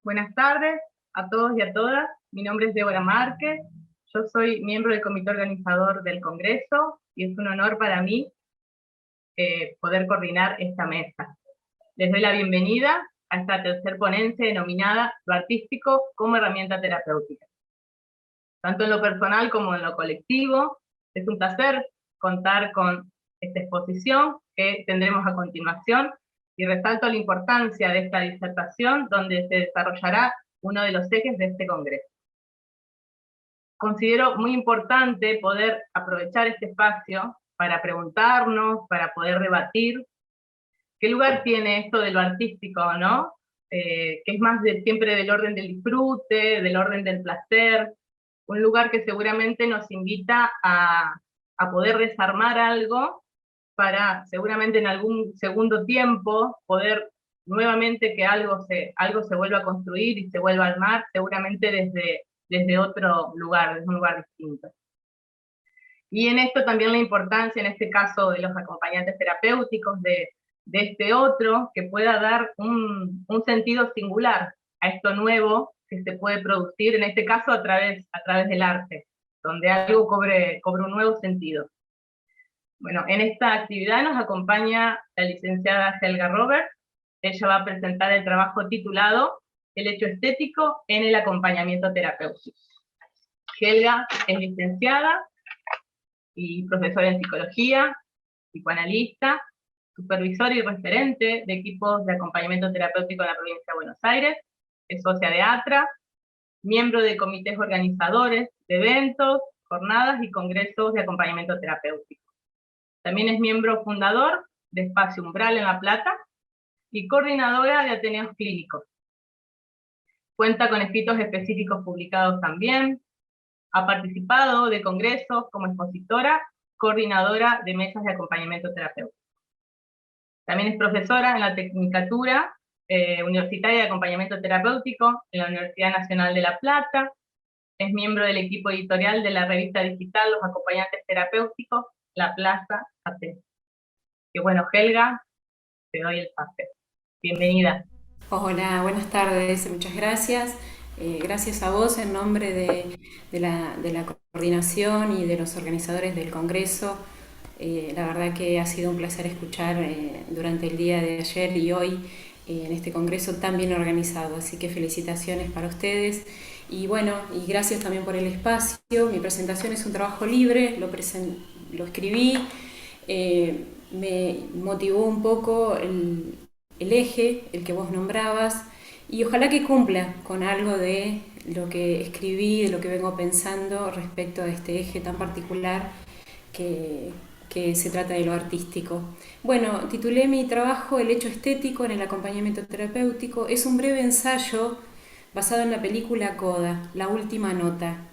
Buenas tardes a todos y a todas. Mi nombre es Débora Márquez. Yo soy miembro del comité organizador del Congreso y es un honor para mí poder coordinar esta mesa. Les doy la bienvenida a esta tercer ponencia denominada Lo artístico como herramienta terapéutica. Tanto en lo personal como en lo colectivo, es un placer contar con esta exposición que tendremos a continuación y resalto la importancia de esta disertación donde se desarrollará uno de los ejes de este congreso. Considero muy importante poder aprovechar este espacio para preguntarnos, para poder debatir qué lugar tiene esto de lo artístico, ¿no? Que es más siempre del orden del disfrute, del orden del placer, un lugar que seguramente nos invita a poder desarmar algo para seguramente en algún segundo tiempo poder nuevamente que algo se vuelva a construir y se vuelva a armar, seguramente desde otro lugar, desde un lugar distinto. Y en esto también la importancia, en este caso, de los acompañantes terapéuticos, de este otro, que pueda dar un sentido singular a esto nuevo que se puede producir, en este caso a través del arte, donde algo cobre un nuevo sentido. Bueno, en esta actividad nos acompaña la licenciada Helga Robert. Ella va a presentar el trabajo titulado El hecho estético en el acompañamiento terapéutico. Helga es licenciada y profesora en psicología, psicoanalista, supervisora y referente de equipos de acompañamiento terapéutico en la provincia de Buenos Aires, es socia de ATRA, miembro de comités organizadores de eventos, jornadas y congresos de acompañamiento terapéutico. También es miembro fundador de Espacio Umbral en La Plata y coordinadora de Ateneos Clínicos. Cuenta con escritos específicos publicados también. Ha participado de congresos como expositora, coordinadora de mesas de acompañamiento terapéutico. También es profesora en la Tecnicatura Universitaria de Acompañamiento Terapéutico en la Universidad Nacional de La Plata. Es miembro del equipo editorial de la revista digital Los Acompañantes Terapéuticos, La Plaza Ateneo. Y bueno, Helga, te doy el pase. Bienvenida. Hola, buenas tardes, muchas gracias. Gracias a vos en nombre de la coordinación y de los organizadores del Congreso. La verdad que ha sido un placer escuchar durante el día de ayer y hoy en este Congreso tan bien organizado, así que felicitaciones para ustedes. Y bueno, y gracias también por el espacio. Mi presentación es un trabajo libre, lo escribí, me motivó un poco el eje, el que vos nombrabas, y ojalá que cumpla con algo de lo que escribí, de lo que vengo pensando respecto a este eje tan particular que se trata de lo artístico. Bueno, titulé mi trabajo El hecho estético en el acompañamiento terapéutico. Es un breve ensayo basado en la película Coda, La última nota.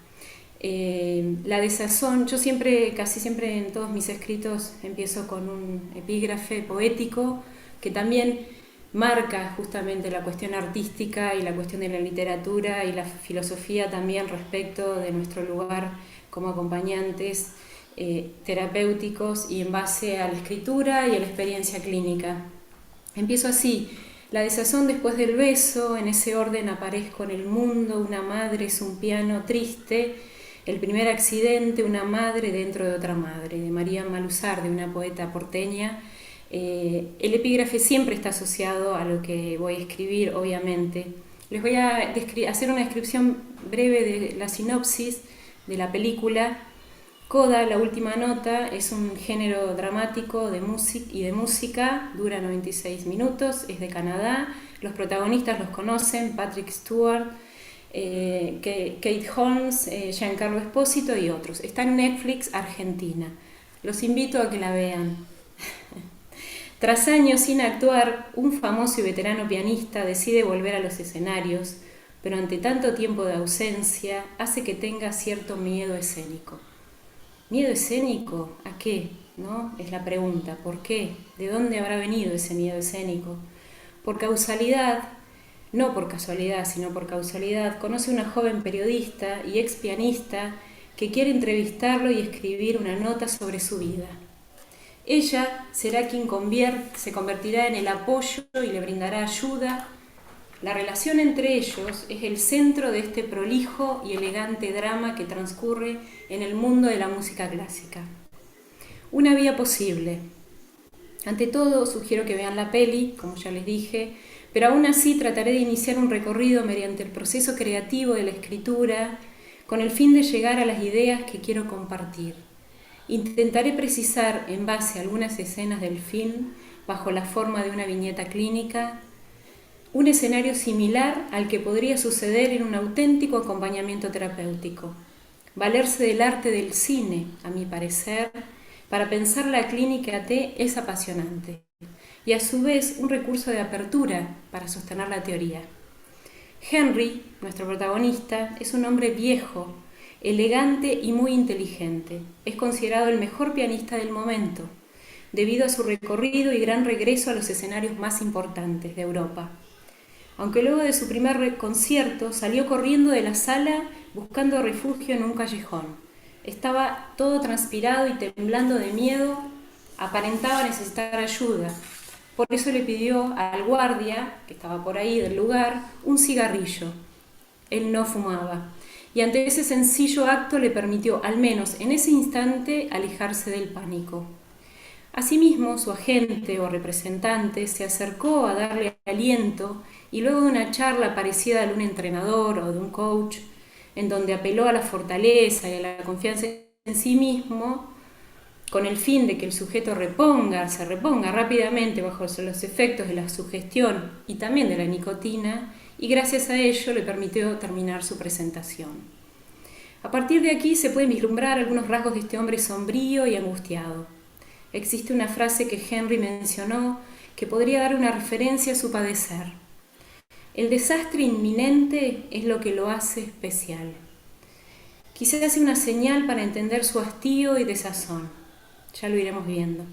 La desazón, yo casi siempre en todos mis escritos empiezo con un epígrafe poético que también marca justamente la cuestión artística y la cuestión de la literatura y la filosofía también respecto de nuestro lugar como acompañantes terapéuticos y en base a la escritura y a la experiencia clínica. Empiezo así: la desazón después del beso, en ese orden aparezco en el mundo, una madre es un piano triste, el primer accidente, una madre dentro de otra madre, de María Malusardi, una poeta porteña. El epígrafe siempre está asociado a lo que voy a escribir, obviamente. Les voy a hacer una descripción breve de la sinopsis de la película. Coda, la última nota, es un género dramático de música, dura 96 minutos, es de Canadá. Los protagonistas los conocen: Patrick Stewart, Kate Holmes, Giancarlo Espósito y otros. Está en Netflix Argentina. Los invito a que la vean. Tras años sin actuar, un famoso y veterano pianista decide volver a los escenarios, pero ante tanto tiempo de ausencia hace que tenga cierto miedo escénico. ¿Miedo escénico? ¿A qué? ¿No? Es la pregunta. ¿Por qué? ¿De dónde habrá venido ese miedo escénico? Por causalidad, no por casualidad, sino por causalidad, conoce una joven periodista y ex pianista que quiere entrevistarlo y escribir una nota sobre su vida. Ella será quien se convertirá en el apoyo y le brindará ayuda, La relación entre ellos es el centro de este prolijo y elegante drama que transcurre en el mundo de la música clásica. Una vía posible. Ante todo, sugiero que vean la peli, como ya les dije, pero aún así trataré de iniciar un recorrido mediante el proceso creativo de la escritura con el fin de llegar a las ideas que quiero compartir. Intentaré precisar, en base a algunas escenas del film, bajo la forma de una viñeta clínica, un escenario similar al que podría suceder en un auténtico acompañamiento terapéutico. Valerse del arte del cine, a mi parecer, para pensar la clínica T es apasionante y a su vez un recurso de apertura para sostener la teoría. Henry, nuestro protagonista, es un hombre viejo, elegante y muy inteligente. Es considerado el mejor pianista del momento, debido a su recorrido y gran regreso a los escenarios más importantes de Europa. Aunque luego de su primer concierto salió corriendo de la sala buscando refugio en un callejón. Estaba todo transpirado y temblando de miedo, aparentaba necesitar ayuda. Por eso le pidió al guardia, que estaba por ahí del lugar, un cigarrillo. Él no fumaba, y ante ese sencillo acto le permitió, al menos en ese instante, alejarse del pánico. Asimismo, su agente o representante se acercó a darle aliento y luego de una charla parecida a de un entrenador o de un coach, en donde apeló a la fortaleza y a la confianza en sí mismo, con el fin de que el sujeto se reponga rápidamente bajo los efectos de la sugestión y también de la nicotina, y gracias a ello le permitió terminar su presentación. A partir de aquí se pueden vislumbrar algunos rasgos de este hombre sombrío y angustiado. Existe una frase que Henry mencionó que podría dar una referencia a su padecer. El desastre inminente es lo que lo hace especial. Quizás sea una señal para entender su hastío y desazón. Ya lo iremos viendo.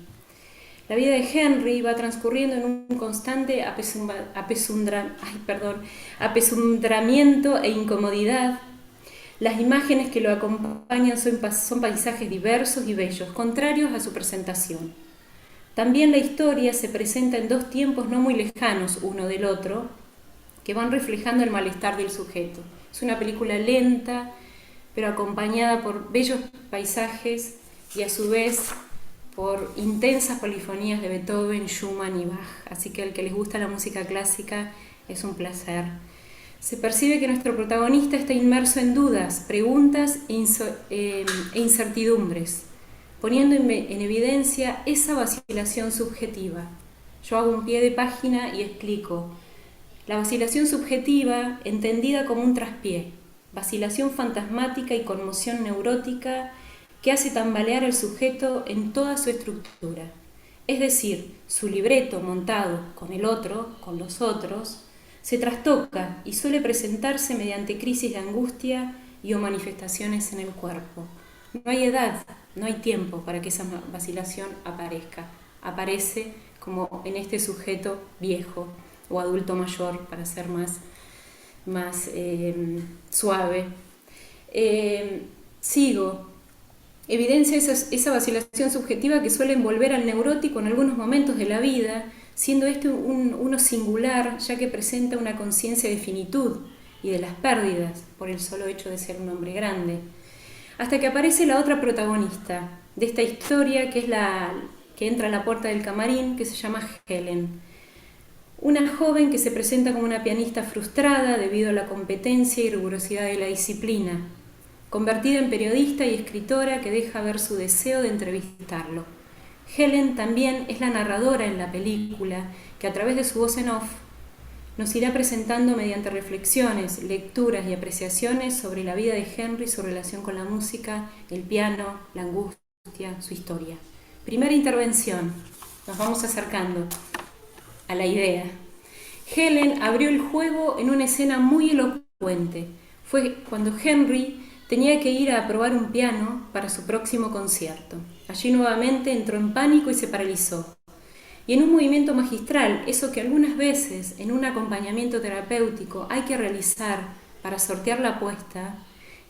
La vida de Henry va transcurriendo en un constante apesundramiento e incomodidad. Las imágenes que lo acompañan son paisajes diversos y bellos, contrarios a su presentación. También la historia se presenta en dos tiempos no muy lejanos uno del otro, que van reflejando el malestar del sujeto. Es una película lenta, pero acompañada por bellos paisajes y a su vez por intensas polifonías de Beethoven, Schumann y Bach. Así que al que les gusta la música clásica es un placer. Se percibe que nuestro protagonista está inmerso en dudas, preguntas e incertidumbres, poniendo en evidencia esa vacilación subjetiva. Yo hago un pie de página y explico. La vacilación subjetiva, entendida como un traspié, vacilación fantasmática y conmoción neurótica que hace tambalear al sujeto en toda su estructura. Es decir, su libreto montado con el otro, con los otros, se trastoca y suele presentarse mediante crisis de angustia y o manifestaciones en el cuerpo. No hay edad, no hay tiempo para que esa vacilación aparezca. Aparece como en este sujeto viejo o adulto mayor, para ser más suave. Sigo. Evidencia esa vacilación subjetiva que suele envolver al neurótico en algunos momentos de la vida, siendo este uno singular, ya que presenta una conciencia de finitud y de las pérdidas por el solo hecho de ser un hombre grande. Hasta que aparece la otra protagonista de esta historia, que es la que entra a la puerta del camarín, que se llama Helen. Una joven que se presenta como una pianista frustrada debido a la competencia y rigurosidad de la disciplina, convertida en periodista y escritora que deja ver su deseo de entrevistarlo. Helen también es la narradora en la película, que a través de su voz en off nos irá presentando mediante reflexiones, lecturas y apreciaciones sobre la vida de Henry, su relación con la música, el piano, la angustia, su historia. Primera intervención, nos vamos acercando a la idea. Helen abrió el juego en una escena muy elocuente. Fue cuando Henry tenía que ir a probar un piano para su próximo concierto. Allí nuevamente entró en pánico y se paralizó. Y en un movimiento magistral, eso que algunas veces en un acompañamiento terapéutico hay que realizar para sortear la apuesta,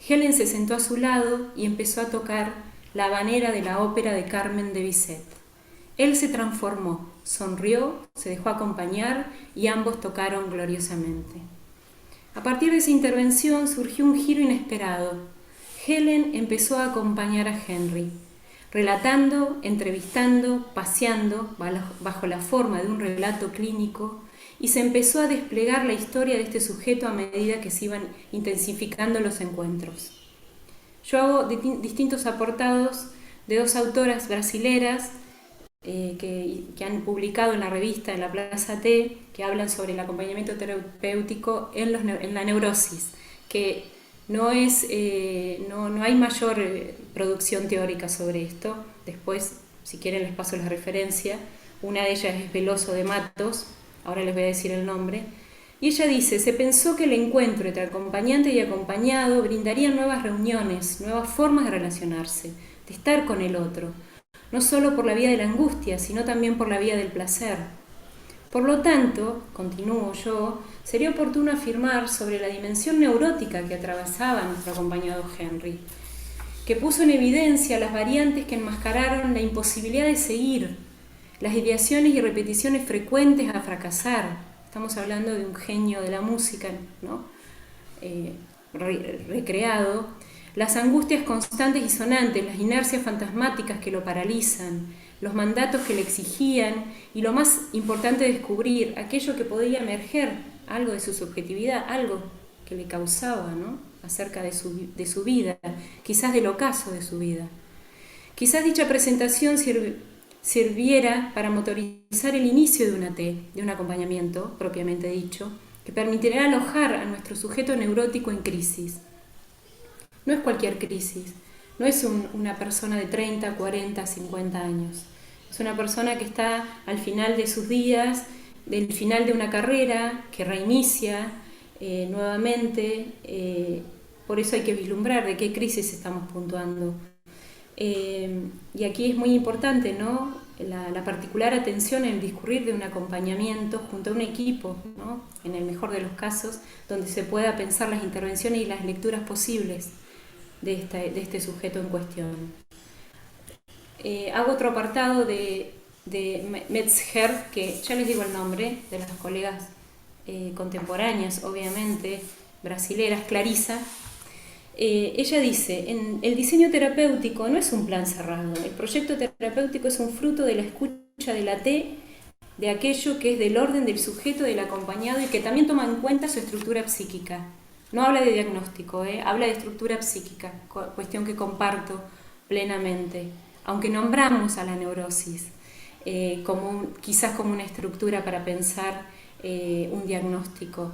Helen se sentó a su lado y empezó a tocar la habanera de la ópera de Carmen de Bizet. Él se transformó sonrió, se dejó acompañar y ambos tocaron gloriosamente. A partir de esa intervención surgió un giro inesperado. Helen empezó a acompañar a Henry, relatando, entrevistando, paseando bajo la forma de un relato clínico, y se empezó a desplegar la historia de este sujeto a medida que se iban intensificando los encuentros. Yo hago distintos apartados de dos autoras brasileras que han publicado en la revista, en la Plaza T, que hablan sobre el acompañamiento terapéutico en la neurosis, que no hay mayor producción teórica sobre esto. Después, si quieren, les paso la referencia. Una de ellas es Veloso de Matos, ahora les voy a decir el nombre. Y ella dice: se pensó que el encuentro entre acompañante y acompañado brindaría nuevas reuniones, nuevas formas de relacionarse, de estar con el otro, no solo por la vía de la angustia, sino también por la vía del placer. Por lo tanto, continúo yo, sería oportuno afirmar sobre la dimensión neurótica que atravesaba nuestro acompañado Henry, que puso en evidencia las variantes que enmascararon la imposibilidad de seguir, las ideaciones y repeticiones frecuentes a fracasar. Estamos hablando de un genio de la música, ¿no? Recreado, las angustias constantes y sonantes, las inercias fantasmáticas que lo paralizan, los mandatos que le exigían y, lo más importante, descubrir aquello que podía emerger, algo de su subjetividad, algo que le causaba, ¿no?, acerca de su vida, quizás del ocaso de su vida. Quizás dicha presentación sirviera para motorizar el inicio de una T, de un acompañamiento propiamente dicho, que permitirá alojar a nuestro sujeto neurótico en crisis. No es cualquier crisis, no es una persona de 30, 40, 50 años. Es una persona que está al final de sus días, del final de una carrera, que reinicia nuevamente. Por eso hay que vislumbrar de qué crisis estamos puntuando. Y aquí es muy importante, ¿no?, la particular atención en el discurrir de un acompañamiento junto a un equipo, ¿no?, en el mejor de los casos, donde se pueda pensar las intervenciones y las lecturas posibles de este sujeto en cuestión. Hago otro apartado de Metzger, que ya les digo el nombre, de las colegas contemporáneas, obviamente, brasileras, Clarisa. Ella dice: el diseño terapéutico no es un plan cerrado, el proyecto terapéutico es un fruto de la escucha de la T, de aquello que es del orden del sujeto, del acompañado, y que también toma en cuenta su estructura psíquica. No habla de diagnóstico, habla de estructura psíquica, cuestión que comparto plenamente, aunque nombramos a la neurosis quizás como una estructura para pensar un diagnóstico.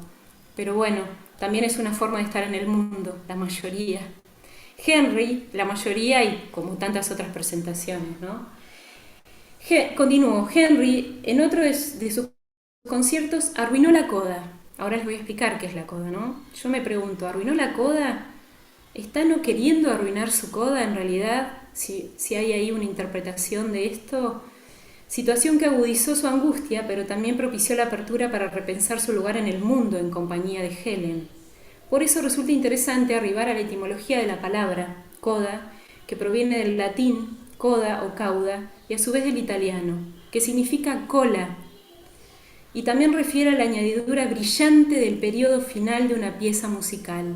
Pero bueno, también es una forma de estar en el mundo, la mayoría. Henry, la mayoría, y como tantas otras presentaciones, ¿no? Continúo. Henry, en otro de sus conciertos, arruinó la coda. Ahora les voy a explicar qué es la coda, ¿no? Yo me pregunto, ¿arruinó la coda? ¿Está no queriendo arruinar su coda en realidad? Si hay ahí una interpretación de esto. Situación que agudizó su angustia, pero también propició la apertura para repensar su lugar en el mundo en compañía de Helen. Por eso resulta interesante arribar a la etimología de la palabra, coda, que proviene del latín coda o cauda, y a su vez del italiano, que significa cola, y también refiere a la añadidura brillante del periodo final de una pieza musical,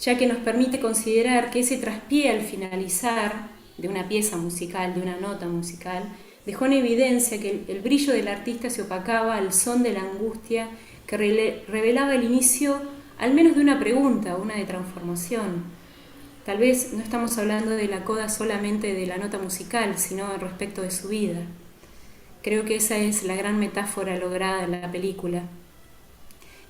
ya que nos permite considerar que ese traspié al finalizar de una pieza musical, de una nota musical, dejó en evidencia que el brillo del artista se opacaba al son de la angustia que revelaba el inicio al menos de una pregunta, una de transformación. Tal vez no estamos hablando de la coda solamente de la nota musical, sino respecto de su vida. Creo que esa es la gran metáfora lograda en la película.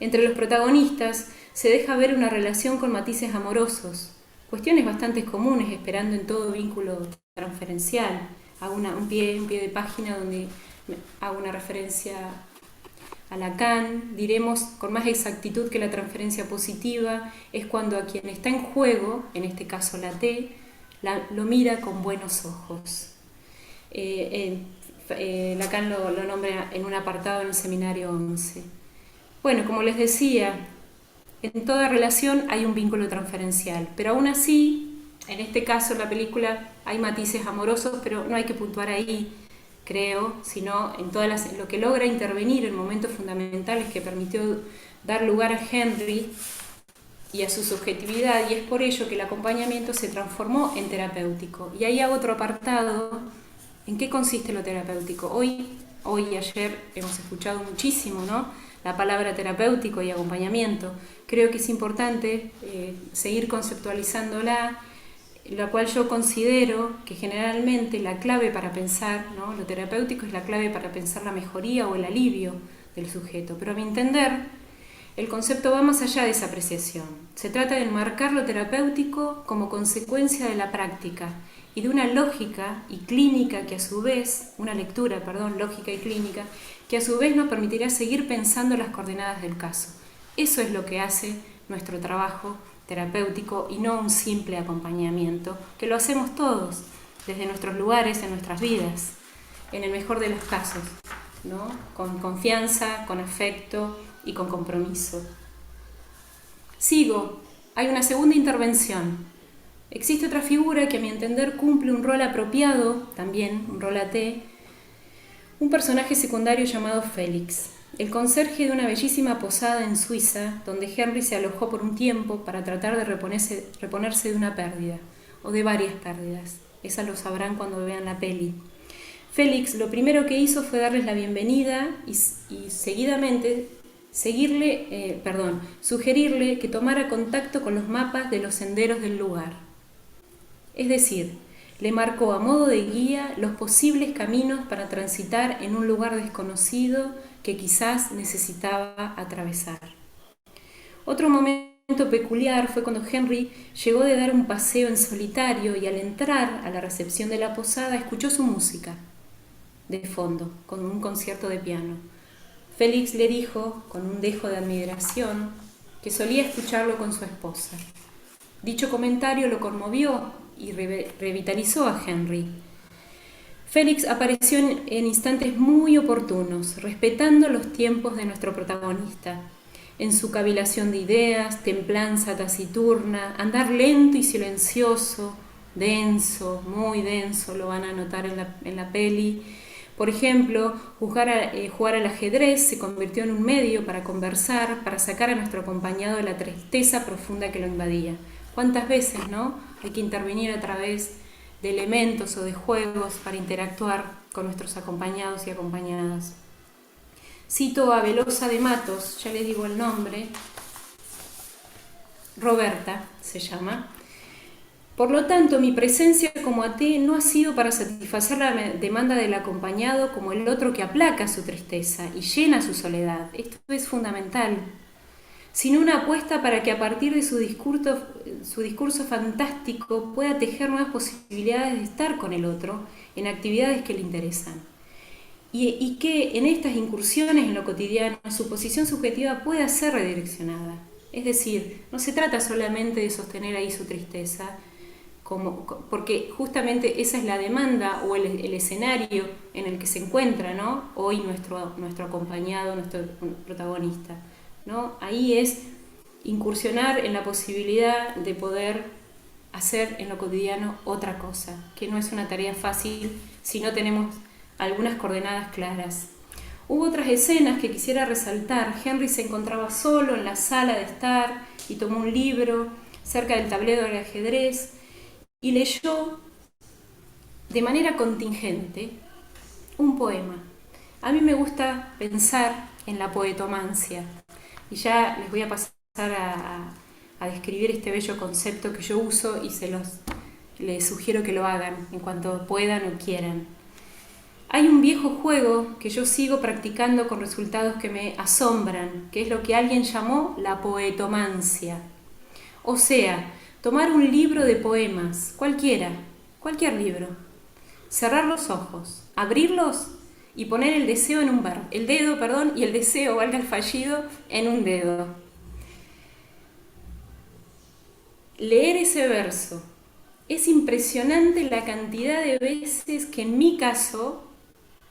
Entre los protagonistas se deja ver una relación con matices amorosos, cuestiones bastante comunes esperando en todo vínculo transferencial. Hago un pie de página donde hago una referencia a Lacan. Diremos con más exactitud que la transferencia positiva es cuando a quien está en juego, en este caso la T, lo mira con buenos ojos. Lacan lo nombra en un apartado en el seminario 11. Bueno, como les decía, en toda relación hay un vínculo transferencial, pero aún así, en este caso en la película hay matices amorosos, pero no hay que puntuar ahí. creo, sino en lo que logra intervenir en momentos fundamentales que permitió dar lugar a Henry y a su subjetividad, y es por ello que el acompañamiento se transformó en terapéutico. Y ahí hago otro apartado. ¿En qué consiste lo terapéutico? Hoy y ayer hemos escuchado muchísimo, ¿no?, la palabra terapéutico y acompañamiento. Creo que es importante seguir conceptualizándola, la cual yo considero que generalmente la clave para pensar, ¿no?, lo terapéutico es la clave para pensar la mejoría o el alivio del sujeto. Pero a mi entender, el concepto va más allá de esa apreciación. Se trata de enmarcar lo terapéutico como consecuencia de la práctica y de una lógica y clínica que a su vez, lógica y clínica, que a su vez nos permitirá seguir pensando las coordenadas del caso. Eso es lo que hace nuestro trabajo terapéutico y no un simple acompañamiento, que lo hacemos todos, desde nuestros lugares, en nuestras vidas, en el mejor de los casos, ¿no?, con confianza, con afecto y con compromiso. Sigo, hay una segunda intervención. Existe otra figura que a mi entender cumple un rol apropiado, también un rol AT, un personaje secundario llamado Félix, el conserje de una bellísima posada en Suiza, donde Henry se alojó por un tiempo para tratar de reponerse de una pérdida, o de varias pérdidas. Esas lo sabrán cuando vean la peli. Félix lo primero que hizo fue darles la bienvenida y seguidamente sugerirle que tomara contacto con los mapas de los senderos del lugar. Es decir, le marcó a modo de guía los posibles caminos para transitar en un lugar desconocido que quizás necesitaba atravesar. Otro momento peculiar fue cuando Henry llegó de dar un paseo en solitario y al entrar a la recepción de la posada escuchó su música de fondo, con un concierto de piano. Félix le dijo, con un dejo de admiración, que solía escucharlo con su esposa. Dicho comentario lo conmovió y revitalizó a Henry. Félix apareció en instantes muy oportunos, respetando los tiempos de nuestro protagonista, en su cavilación de ideas, templanza taciturna, andar lento y silencioso, denso, muy denso, lo van a notar en la peli. Por ejemplo, jugar al ajedrez se convirtió en un medio para conversar, para sacar a nuestro acompañado de la tristeza profunda que lo invadía. ¿Cuántas veces, no?, hay que intervenir a través de elementos o de juegos para interactuar con nuestros acompañados y acompañadas? Cito a Velosa de Matos, ya les digo el nombre, Roberta se llama. Por lo tanto, mi presencia como AT no ha sido para satisfacer la demanda del acompañado como el otro que aplaca su tristeza y llena su soledad. Esto es fundamental. Sino una apuesta para que a partir de su discurso fantástico pueda tejer nuevas posibilidades de estar con el otro en actividades que le interesan. Y que en estas incursiones en lo cotidiano su posición subjetiva pueda ser redireccionada. Es decir, no se trata solamente de sostener ahí su tristeza, porque justamente esa es la demanda o el escenario en el que se encuentra, ¿no?, hoy nuestro acompañado, nuestro protagonista, ¿no? Ahí es incursionar en la posibilidad de poder hacer en lo cotidiano otra cosa, que no es una tarea fácil si no tenemos algunas coordenadas claras. Hubo otras escenas que quisiera resaltar. Henry se encontraba solo en la sala de estar y tomó un libro cerca del tablero del ajedrez y leyó de manera contingente un poema. A mí me gusta pensar en la poetomancia y ya les voy a pasar a describir este bello concepto que yo uso y les sugiero que lo hagan en cuanto puedan o quieran. Hay un viejo juego que yo sigo practicando con resultados que me asombran, que es lo que alguien llamó la poetomancia. O sea, tomar un libro de poemas, cualquier libro, cerrar los ojos, abrirlos y poner el dedo, y el deseo, valga el fallido, en un dedo. Leer ese verso. Es impresionante la cantidad de veces que en mi caso,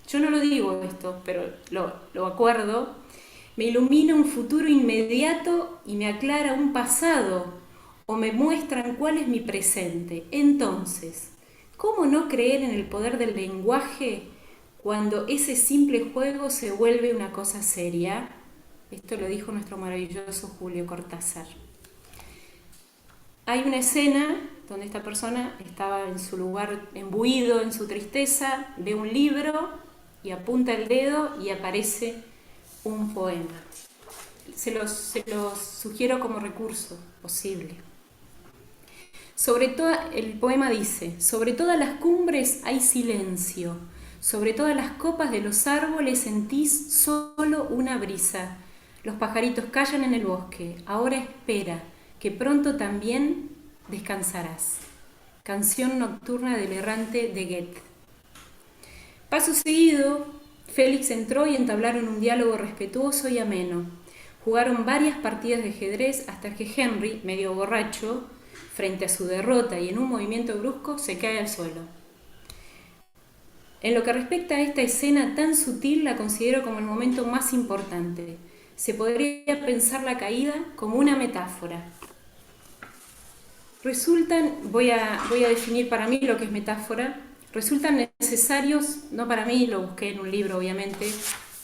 yo no lo digo esto, pero lo acuerdo, me ilumina un futuro inmediato y me aclara un pasado o me muestran cuál es mi presente. Entonces, ¿cómo no creer en el poder del lenguaje cuando ese simple juego se vuelve una cosa seria. Esto lo dijo nuestro maravilloso Julio Cortázar. Hay una escena donde esta persona estaba en su lugar embuido en su tristeza, ve un libro y apunta el dedo y aparece un poema. Se los sugiero como recurso posible. El poema dice: sobre todas las cumbres hay silencio, sobre todas las copas de los árboles sentís solo una brisa. Los pajaritos callan en el bosque, ahora espera, que pronto también descansarás. Canción nocturna del errante de Goethe. Paso seguido, Félix entró y entablaron un diálogo respetuoso y ameno. Jugaron varias partidas de ajedrez hasta que Henry, medio borracho, frente a su derrota y en un movimiento brusco, se cae al suelo. En lo que respecta a esta escena tan sutil, la considero como el momento más importante. Se podría pensar la caída como una metáfora. Voy a definir para mí lo que es metáfora. Resultan necesarios, no para mí, lo busqué en un libro obviamente,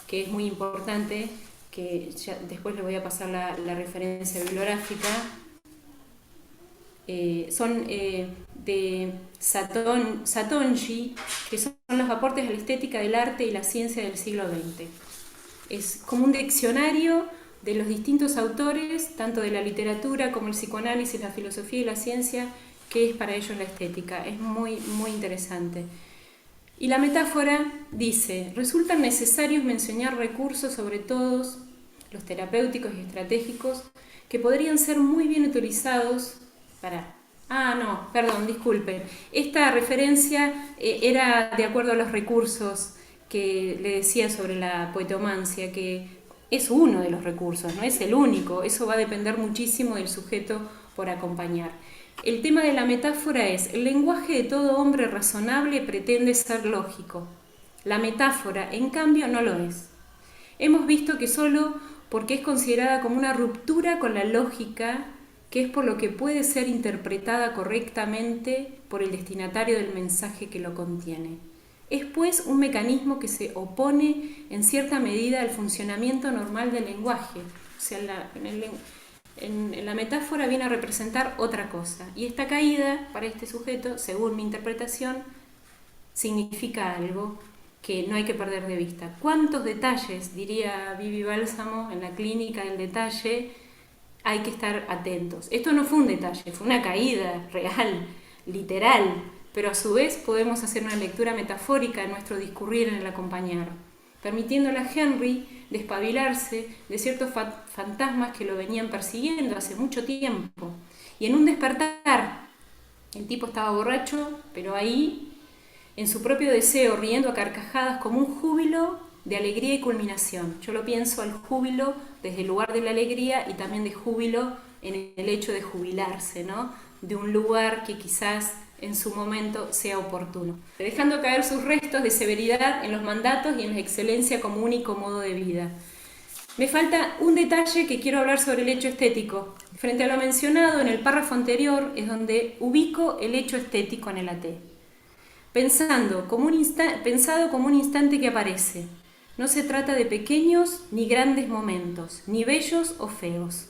que es muy importante, que ya después le voy a pasar la referencia bibliográfica. Son de Satonji, que son los aportes a la estética del arte y la ciencia del siglo XX. Es como un diccionario de los distintos autores, tanto de la literatura como el psicoanálisis, la filosofía y la ciencia, que es para ellos la estética. Es muy, muy interesante. Y la metáfora dice: resultan necesarios mencionar recursos, sobre todo los terapéuticos y estratégicos, que podrían ser muy bien utilizados para... disculpen. Esta referencia era de acuerdo a los recursos que le decía sobre la poetomancia, que es uno de los recursos, no es el único. Eso va a depender muchísimo del sujeto por acompañar. El tema de la metáfora es: el lenguaje de todo hombre razonable pretende ser lógico. La metáfora, en cambio, no lo es. Hemos visto que solo porque es considerada como una ruptura con la lógica, que es por lo que puede ser interpretada correctamente por el destinatario del mensaje que lo contiene. Es pues un mecanismo que se opone en cierta medida al funcionamiento normal del lenguaje. O sea, en la metáfora viene a representar otra cosa. Y esta caída, para este sujeto, según mi interpretación, significa algo que no hay que perder de vista. ¿Cuántos detalles, diría Vivi Bálsamo en la clínica del detalle, hay que estar atentos? Esto no fue un detalle, fue una caída real, literal, pero a su vez podemos hacer una lectura metafórica en nuestro discurrir en el acompañar, permitiéndole a Henry despabilarse de ciertos fantasmas que lo venían persiguiendo hace mucho tiempo. Y en un despertar, el tipo estaba borracho, pero ahí, en su propio deseo, riendo a carcajadas como un júbilo de alegría y culminación. Yo lo pienso al júbilo desde el lugar de la alegría y también de júbilo en el hecho de jubilarse, ¿no? De un lugar que quizás en su momento sea oportuno, dejando caer sus restos de severidad en los mandatos y en la excelencia como único modo de vida. Me falta un detalle que quiero hablar sobre el hecho estético. Frente a lo mencionado en el párrafo anterior es donde ubico el hecho estético en el AT. Pensado como un instante que aparece. No se trata de pequeños ni grandes momentos, ni bellos o feos.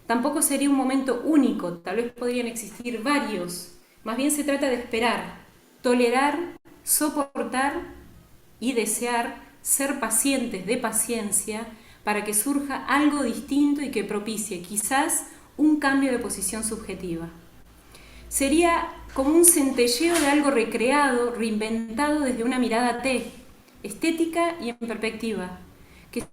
Tampoco sería un momento único, tal vez podrían existir varios. Más bien se trata de esperar, tolerar, soportar y desear, ser pacientes de paciencia para que surja algo distinto y que propicie quizás un cambio de posición subjetiva. Sería como un centelleo de algo recreado, reinventado desde una mirada estética y en perspectiva, que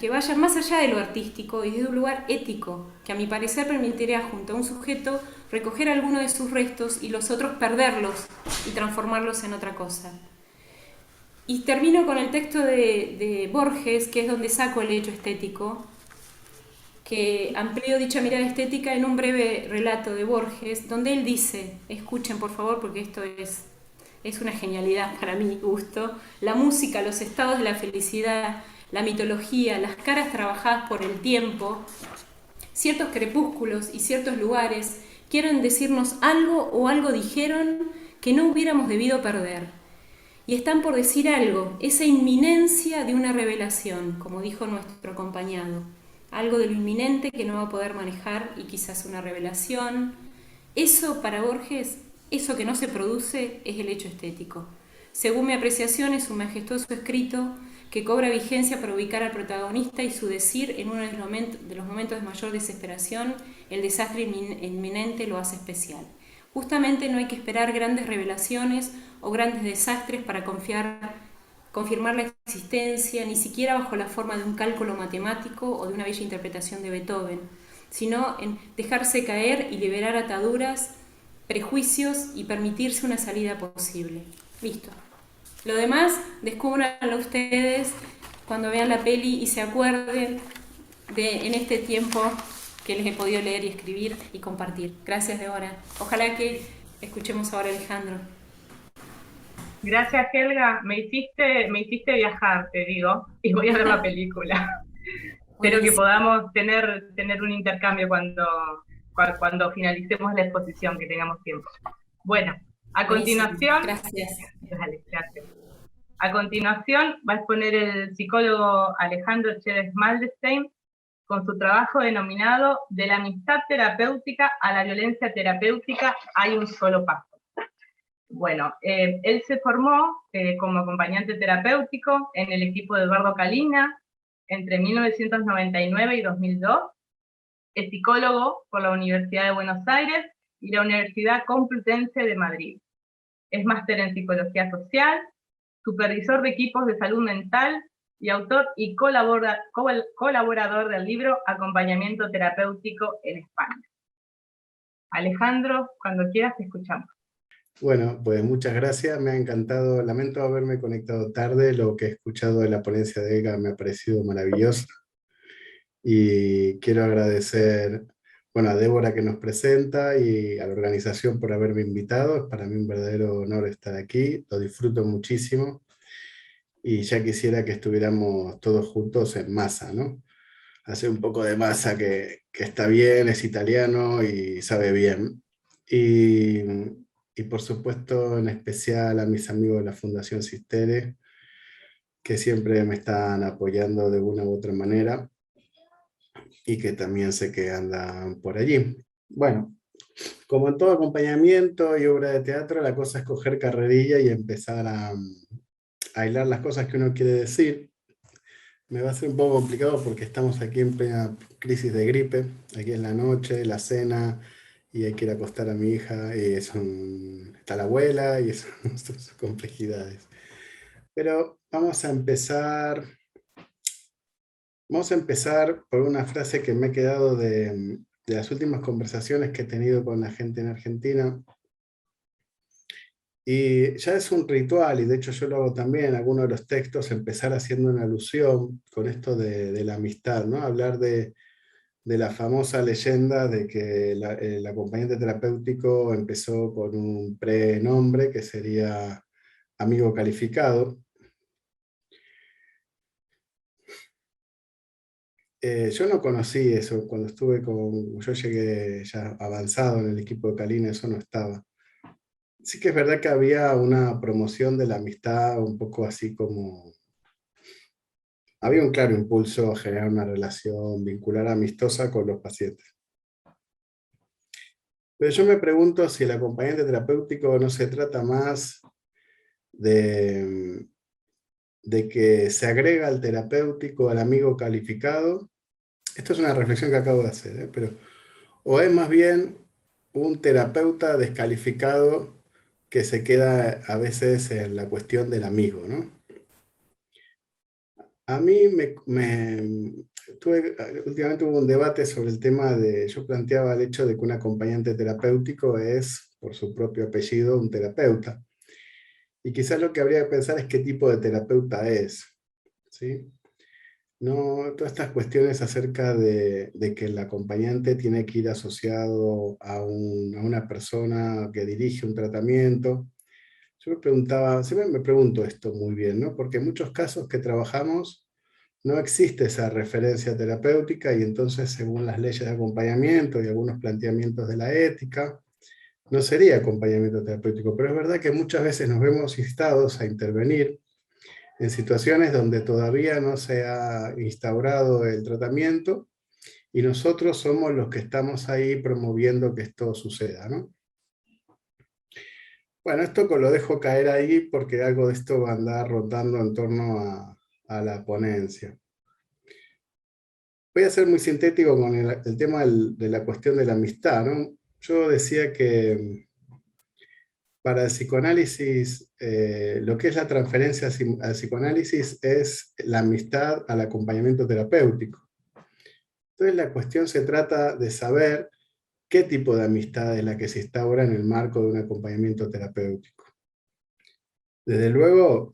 vaya más allá de lo artístico y desde un lugar ético, que a mi parecer permitiría junto a un sujeto recoger alguno de sus restos y los otros perderlos y transformarlos en otra cosa. Y termino con el texto de Borges, que es donde saco el hecho estético, que amplío dicha mirada estética en un breve relato de Borges, donde él dice, escuchen por favor porque esto es una genialidad para mi gusto: la música, los estados de la felicidad, la mitología, las caras trabajadas por el tiempo, ciertos crepúsculos y ciertos lugares quieren decirnos algo o algo dijeron que no hubiéramos debido perder. y están por decir algo, esa inminencia de una revelación, como dijo nuestro acompañado, algo de lo inminente que no va a poder manejar y quizás una revelación. Eso para Borges, eso que no se produce, es el hecho estético. Según mi apreciación, es un majestuoso escrito que cobra vigencia para ubicar al protagonista y su decir en uno de los momentos de mayor desesperación. El desastre inminente lo hace especial. Justamente no hay que esperar grandes revelaciones o grandes desastres para confirmar la existencia, ni siquiera bajo la forma de un cálculo matemático o de una bella interpretación de Beethoven, sino en dejarse caer y liberar ataduras, prejuicios y permitirse una salida posible. Listo. Lo demás, descúbranlo ustedes cuando vean la peli y se acuerden en este tiempo que les he podido leer y escribir y compartir. Gracias, Débora. Ojalá que escuchemos ahora a Alejandro. Gracias, Helga. Me hiciste viajar, te digo, y voy a ver la película. Espero que podamos tener un intercambio cuando finalicemos la exposición, que tengamos tiempo. Bueno, a continuación... Gracias. Dale, gracias. A continuación va a exponer el psicólogo Alejandro Chévez Maldestein con su trabajo denominado De la amistad terapéutica a la violencia terapéutica hay un solo paso. Bueno, él se formó como acompañante terapéutico en el equipo de Eduardo Calina entre 1999 y 2002, es psicólogo por la Universidad de Buenos Aires y la Universidad Complutense de Madrid. Es máster en psicología social, supervisor de equipos de salud mental y autor y colaborador del libro Acompañamiento Terapéutico en España. Alejandro, cuando quieras te escuchamos. Bueno, pues muchas gracias, me ha encantado, lamento haberme conectado tarde, lo que he escuchado de la ponencia de Helga me ha parecido maravilloso y quiero agradecer, bueno, a Débora que nos presenta y a la organización por haberme invitado. Es para mí un verdadero honor estar aquí, lo disfruto muchísimo y ya quisiera que estuviéramos todos juntos en masa, ¿no? Hacer un poco de masa que está bien, es italiano y sabe bien. Y por supuesto en especial a mis amigos de la Fundación Sistere, que siempre me están apoyando de una u otra manera y que también sé que andan por allí. Bueno, como en todo acompañamiento y obra de teatro, la cosa es coger carrerilla y empezar a hilar las cosas que uno quiere decir. Me va a ser un poco complicado porque estamos aquí en plena crisis de gripe, aquí es la noche, la cena, y hay que ir a acostar a mi hija, y está la abuela, y son sus complejidades. Pero vamos a empezar por una frase que me ha quedado de las últimas conversaciones que he tenido con la gente en Argentina, y ya es un ritual, y de hecho yo lo hago también en algunos de los textos, empezar haciendo una alusión con esto de la amistad, ¿no? Hablar de la famosa leyenda de que el acompañante terapéutico empezó con un prenombre que sería amigo calificado. Yo no conocí eso, yo llegué ya avanzado en el equipo de Calina, eso no estaba. Sí que es verdad que había una promoción de la amistad un poco así como... Había un claro impulso a generar una relación vincular amistosa con los pacientes. Pero yo me pregunto si el acompañante terapéutico no se trata más de que se agrega al terapéutico al amigo calificado. Esto es una reflexión que acabo de hacer, pero o es más bien un terapeuta descalificado que se queda a veces en la cuestión del amigo, ¿no? A mí últimamente hubo un debate sobre el tema yo planteaba el hecho de que un acompañante terapéutico es, por su propio apellido, un terapeuta. Y quizás lo que habría que pensar es qué tipo de terapeuta es, ¿sí? No, todas estas cuestiones acerca de que el acompañante tiene que ir asociado a una persona que dirige un tratamiento. Yo me preguntaba, siempre me pregunto esto muy bien, ¿no? Porque en muchos casos que trabajamos no existe esa referencia terapéutica y entonces según las leyes de acompañamiento y algunos planteamientos de la ética, no sería acompañamiento terapéutico, pero es verdad que muchas veces nos vemos instados a intervenir en situaciones donde todavía no se ha instaurado el tratamiento y nosotros somos los que estamos ahí promoviendo que esto suceda, ¿no? Bueno, esto lo dejo caer ahí porque algo de esto va a andar rotando en torno a la ponencia. Voy a ser muy sintético con el tema de la cuestión de la amistad, ¿no? Yo decía que para el psicoanálisis, lo que es la transferencia al psicoanálisis es la amistad al acompañamiento terapéutico. Entonces la cuestión se trata de saber qué tipo de amistad es la que se instaura en el marco de un acompañamiento terapéutico. Desde luego,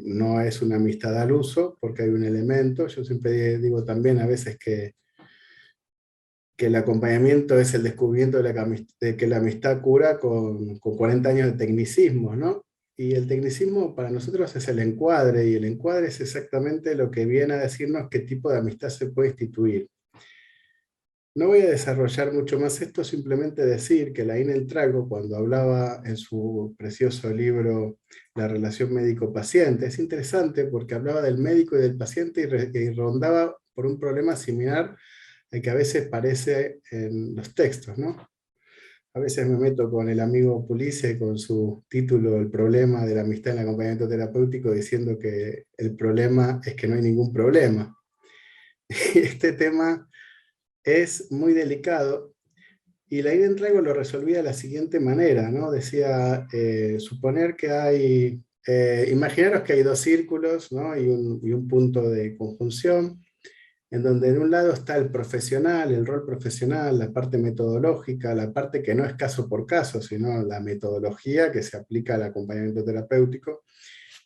no es una amistad al uso, porque hay un elemento, yo siempre digo también a veces que el acompañamiento es el descubrimiento de que la amistad cura con 40 años de tecnicismo, ¿no? Y el tecnicismo para nosotros es el encuadre, y el encuadre es exactamente lo que viene a decirnos qué tipo de amistad se puede instituir. No voy a desarrollar mucho más esto, simplemente decir que Laín Entrago, cuando hablaba en su precioso libro La relación médico-paciente, es interesante porque hablaba del médico y del paciente y rondaba por un problema similar al que a veces parece en los textos, ¿no? A veces me meto con el amigo Pulice con su título El problema de la amistad en el acompañamiento terapéutico, diciendo que el problema es que no hay ningún problema. Y este tema es muy delicado, y Laín Entrago lo resolvía de la siguiente manera, ¿no? Decía, suponer que hay, imaginaros que hay dos círculos, ¿no? y un punto de conjunción, en donde en un lado está el profesional, el rol profesional, la parte metodológica, la parte que no es caso por caso, sino la metodología que se aplica al acompañamiento terapéutico,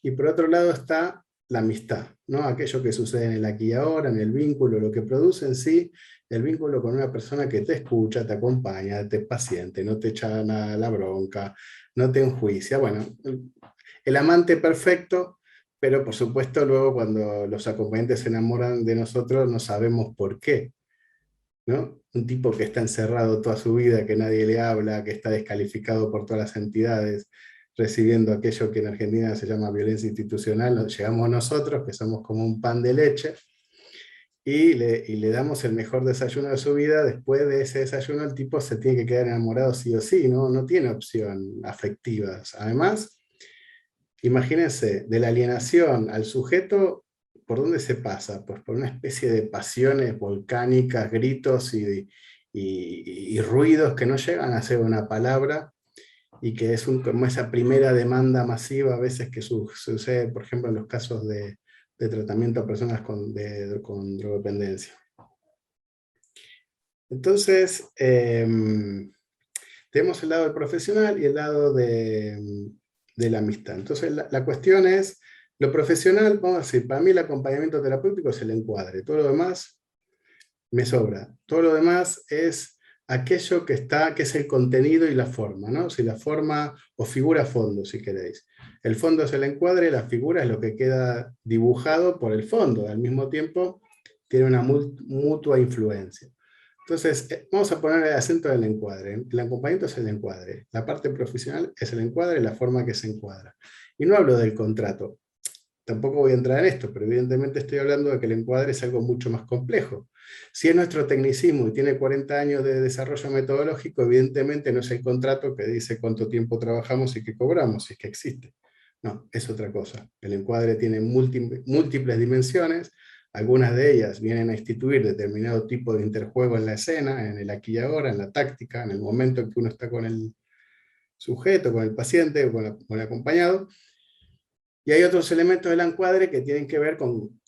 y por otro lado está la amistad, ¿no? Aquello que sucede en el aquí y ahora, en el vínculo, lo que produce en sí el vínculo con una persona que te escucha, te acompaña, te es paciente, no te echa nada la bronca, no te enjuicia. Bueno, el amante perfecto, pero por supuesto luego cuando los acompañantes se enamoran de nosotros no sabemos por qué, ¿no? Un tipo que está encerrado toda su vida, que nadie le habla, que está descalificado por todas las entidades, recibiendo aquello que en Argentina se llama violencia institucional, llegamos nosotros, que somos como un pan de leche, y le damos el mejor desayuno de su vida. Después de ese desayuno el tipo se tiene que quedar enamorado sí o sí, ¿no? No tiene opción afectiva. Además, imagínense, de la alienación al sujeto, ¿por dónde se pasa? Pues por una especie de pasiones volcánicas, gritos y ruidos que no llegan a ser una palabra, y que es como esa primera demanda masiva a veces que sucede, por ejemplo, en los casos de tratamiento a personas con drogodependencia. Entonces, tenemos el lado del profesional y el lado de la amistad. Entonces, la cuestión es, lo profesional, vamos a decir, para mí el acompañamiento terapéutico es el encuadre, todo lo demás me sobra. Todo lo demás es aquello que es el contenido y la forma, ¿no? Si la forma o figura fondo, si queréis. El fondo es el encuadre, la figura es lo que queda dibujado por el fondo. Al mismo tiempo, tiene una mutua influencia. Entonces, vamos a poner el acento en el encuadre. El acompañamiento es el encuadre. La parte profesional es el encuadre, la forma que se encuadra. Y no hablo del contrato. Tampoco voy a entrar en esto, pero evidentemente estoy hablando de que el encuadre es algo mucho más complejo. Si es nuestro tecnicismo y tiene 40 años de desarrollo metodológico, evidentemente no es el contrato que dice cuánto tiempo trabajamos y qué cobramos, si es que existe. No, es otra cosa. El encuadre tiene múltiples dimensiones, algunas de ellas vienen a instituir determinado tipo de interjuego en la escena, en el aquí y ahora, en la táctica, en el momento en que uno está con el sujeto, con el paciente o con el acompañado. Y hay otros elementos del encuadre que tienen que ver con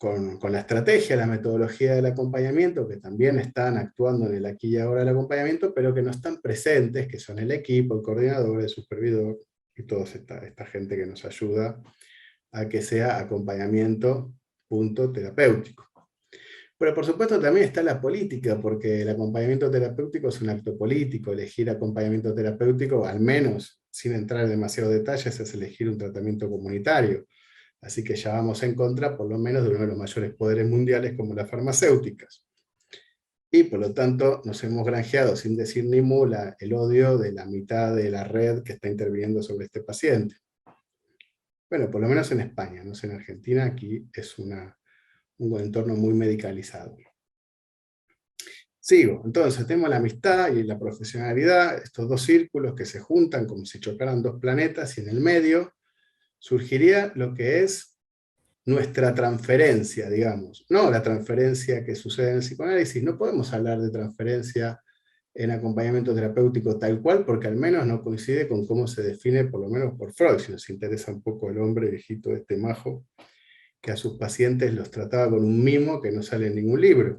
la estrategia, la metodología del acompañamiento, que también están actuando en el aquí y ahora del acompañamiento, pero que no están presentes, que son el equipo, el coordinador, el supervisor, y toda esta gente que nos ayuda a que sea acompañamiento terapéutico. Pero por supuesto también está la política, porque el acompañamiento terapéutico es un acto político. Elegir acompañamiento terapéutico, al menos sin entrar en demasiados detalles, es elegir un tratamiento comunitario. Así que ya vamos en contra, por lo menos, de uno de los mayores poderes mundiales como las farmacéuticas. y por lo tanto nos hemos granjeado, sin decir ni mula, el odio de la mitad de la red que está interviniendo sobre este paciente. Bueno, por lo menos en España, no sé, en Argentina, aquí es un entorno muy medicalizado. Sigo, entonces tenemos la amistad y la profesionalidad, estos dos círculos que se juntan como si chocaran dos planetas, y en el medio surgiría lo que es nuestra transferencia, digamos, no la transferencia que sucede en el psicoanálisis. No podemos hablar de transferencia en acompañamiento terapéutico tal cual, porque al menos no coincide con cómo se define, por lo menos por Freud, si nos interesa un poco el hombre viejito este majo, que a sus pacientes los trataba con un mimo que no sale en ningún libro.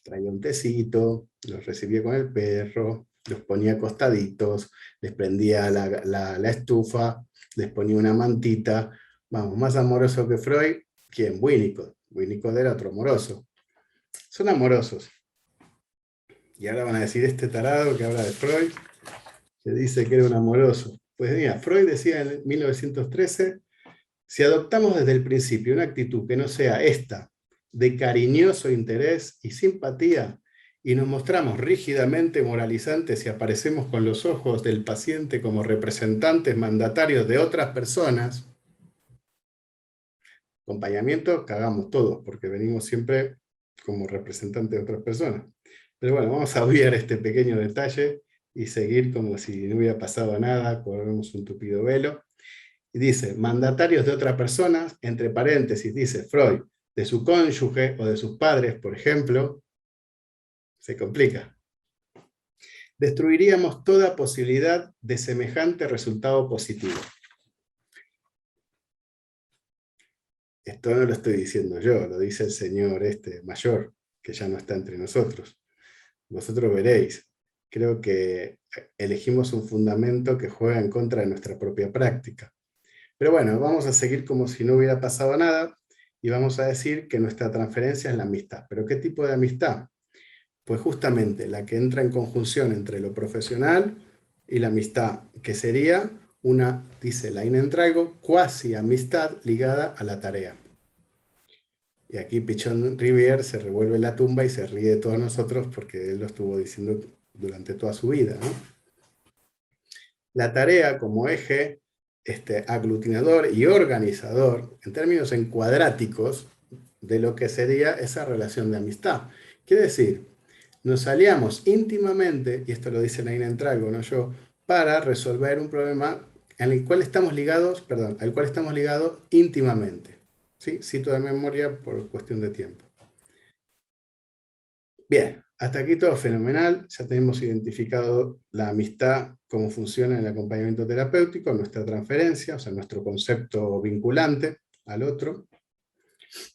Traía un tecito, los recibía con el perro, los ponía acostaditos, les prendía la estufa, les ponía una mantita. Vamos, más amoroso que Freud, ¿quién? Winnicott. Winnicott era otro amoroso. Son amorosos. Y ahora van a decir, este tarado que habla de Freud, que dice que era un amoroso. Pues mira, Freud decía en 1913, si adoptamos desde el principio una actitud que no sea esta, de cariñoso interés y simpatía, y nos mostramos rígidamente moralizantes y aparecemos con los ojos del paciente como representantes mandatarios de otras personas, acompañamiento cagamos todos, porque venimos siempre como representantes de otras personas. Pero bueno, vamos a obviar este pequeño detalle y seguir como si no hubiera pasado nada, corremos un tupido velo. Y dice, mandatarios de otra persona, entre paréntesis, dice Freud, de su cónyuge o de sus padres, por ejemplo, se complica. Destruiríamos toda posibilidad de semejante resultado positivo. Esto no lo estoy diciendo yo, lo dice el señor mayor, que ya no está entre nosotros. Vosotros veréis. Creo que elegimos un fundamento que juega en contra de nuestra propia práctica. Pero bueno, vamos a seguir como si no hubiera pasado nada y vamos a decir que nuestra transferencia es la amistad. ¿Pero qué tipo de amistad? Pues justamente la que entra en conjunción entre lo profesional y la amistad, que sería una, dice Leinentrago, cuasi amistad ligada a la tarea. Y aquí Pichon Rivière se revuelve la tumba y se ríe de todos nosotros porque él lo estuvo diciendo durante toda su vida, ¿no? La tarea como eje aglutinador y organizador, en términos encuadráticos, de lo que sería esa relación de amistad. Quiere decir, nos aliamos íntimamente, y esto lo dice Leinentrago, no yo, para resolver un problema al cual estamos ligados íntimamente. ¿Sí? Cito de memoria por cuestión de tiempo. Bien, hasta aquí todo fenomenal. Ya tenemos identificado la amistad, cómo funciona en el acompañamiento terapéutico, nuestra transferencia, o sea, nuestro concepto vinculante al otro.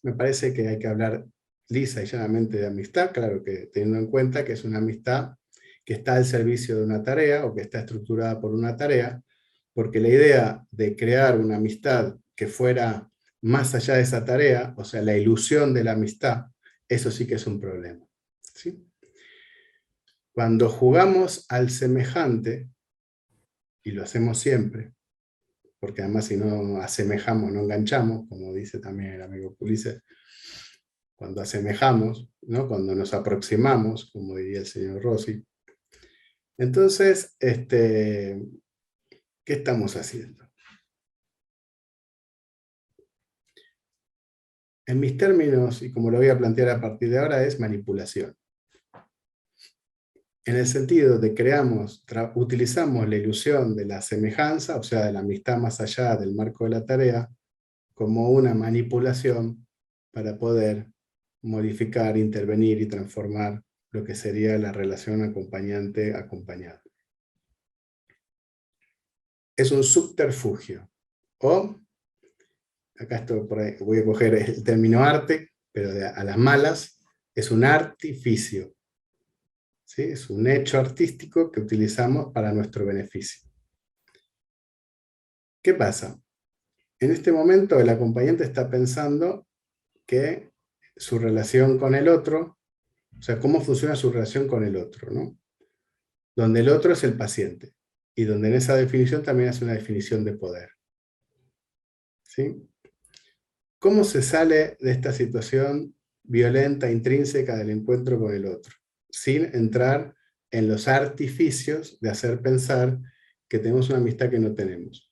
Me parece que hay que hablar lisa y llanamente de amistad, claro que teniendo en cuenta que es una amistad que está al servicio de una tarea o que está estructurada por una tarea, porque la idea de crear una amistad que fuera más allá de esa tarea, o sea, la ilusión de la amistad, eso sí que es un problema. ¿Sí? Cuando jugamos al semejante, y lo hacemos siempre, porque además si no asemejamos no enganchamos, como dice también el amigo Pulice, cuando asemejamos, ¿no? Cuando nos aproximamos, como diría el señor Rossi, entonces, ¿qué estamos haciendo? En mis términos, y como lo voy a plantear a partir de ahora, es manipulación. En el sentido de utilizamos la ilusión de la semejanza, o sea, de la amistad más allá del marco de la tarea, como una manipulación para poder modificar, intervenir y transformar lo que sería la relación acompañante-acompañado. Es un subterfugio, o, acá estoy por ahí, voy a coger el término arte, pero a las malas, es un artificio. ¿Sí? Es un hecho artístico que utilizamos para nuestro beneficio. ¿Qué pasa? En este momento el acompañante está pensando que su relación con el otro, o sea, cómo funciona su relación con el otro, ¿no? Donde el otro es el paciente, y donde en esa definición también hace una definición de poder. ¿Sí? ¿Cómo se sale de esta situación violenta, intrínseca del encuentro con el otro, sin entrar en los artificios de hacer pensar que tenemos una amistad que no tenemos.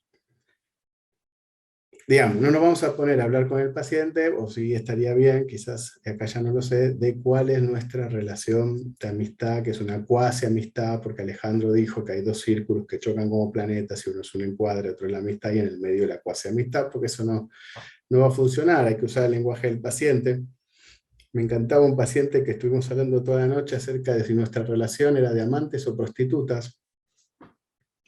Digamos, no nos vamos a poner a hablar con el paciente, o sí estaría bien, quizás acá ya no lo sé, de cuál es nuestra relación de amistad, que es una cuasi amistad, porque Alejandro dijo que hay dos círculos que chocan como planetas, y uno es un encuadre, otro es la amistad, y en el medio la cuasi amistad, porque eso no va a funcionar, hay que usar el lenguaje del paciente. Me encantaba un paciente que estuvimos hablando toda la noche acerca de si nuestra relación era de amantes o prostitutas.